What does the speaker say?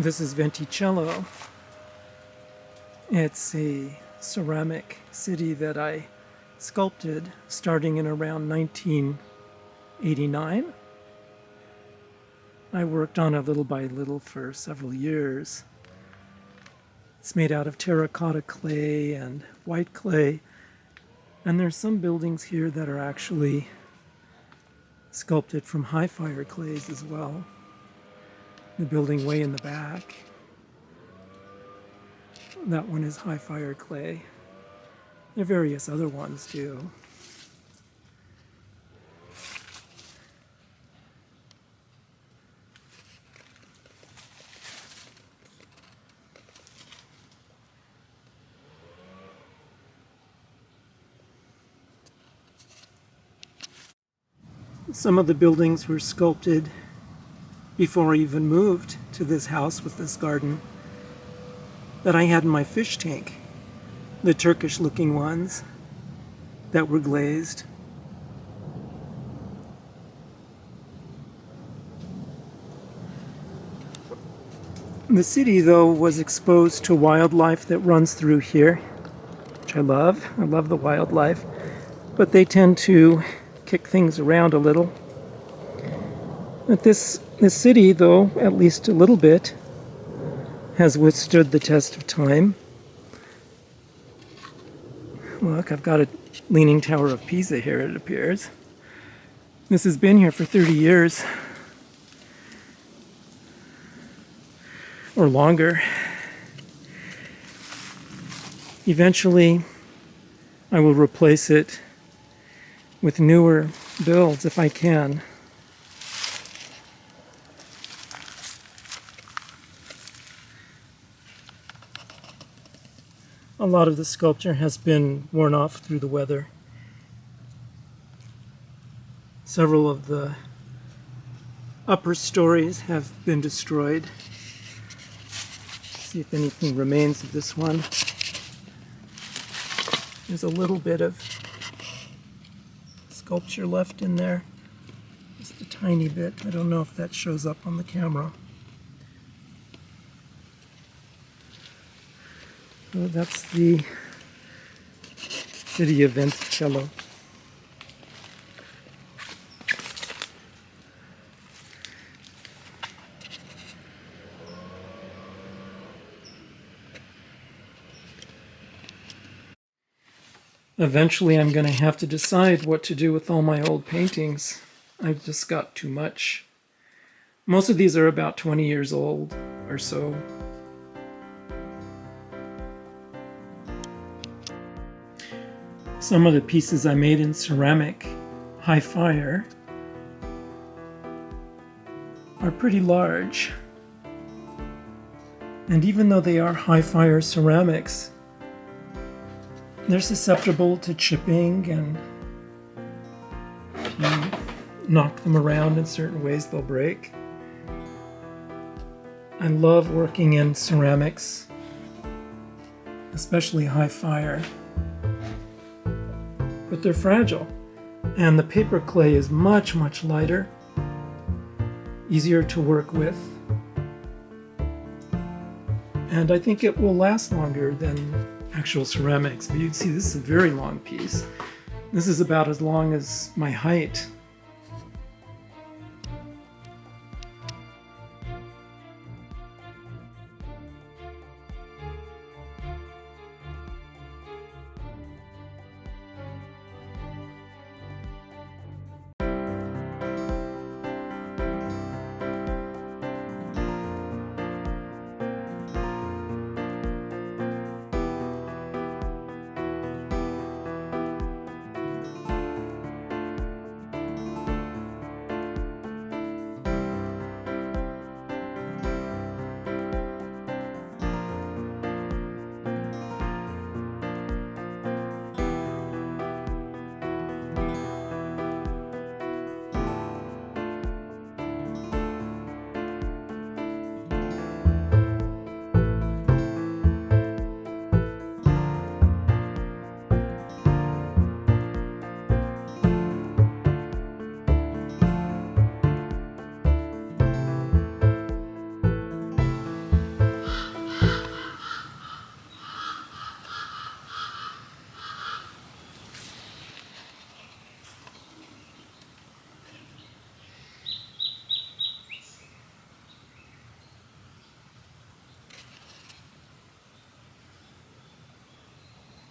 This is Venticello. It's a ceramic city that I sculpted starting in around 1989. I worked on it little by little for several years. It's made out of terracotta clay and white clay, and there's some buildings here that are actually sculpted from high fire clays as well. The building way in the back, that one is high fire clay. There are various other ones too. Some of the buildings were sculpted before I even moved to this house with this garden that I had in my fish tank. The Turkish looking ones that were glazed. The city, though, was exposed to wildlife that runs through here, which I love. I love the wildlife, but they tend to kick things around a little. But this city, though, at least a little bit, has withstood the test of time. Look, I've got a Leaning Tower of Pisa here, it appears. This has been here for 30 years. Or longer. Eventually, I will replace it with newer builds if I can. A lot of the sculpture has been worn off through the weather. Several of the upper stories have been destroyed. See if anything remains of this one. There's a little bit of sculpture left in there. Just a tiny bit. I don't know if that shows up on the camera. So that's the city of Venticello. Eventually I'm going to have to decide what to do with all my old paintings. I've just got too much. Most of these are about 20 years old or so. Some of the pieces I made in ceramic high fire are pretty large. And even though they are high fire ceramics, they're susceptible to chipping, and if you knock them around in certain ways, they'll break. I love working in ceramics, especially high fire. But they're fragile, and the paper clay is much, much lighter, easier to work with, and I think it will last longer than actual ceramics. But you can see this is a very long piece. This is about as long as my height.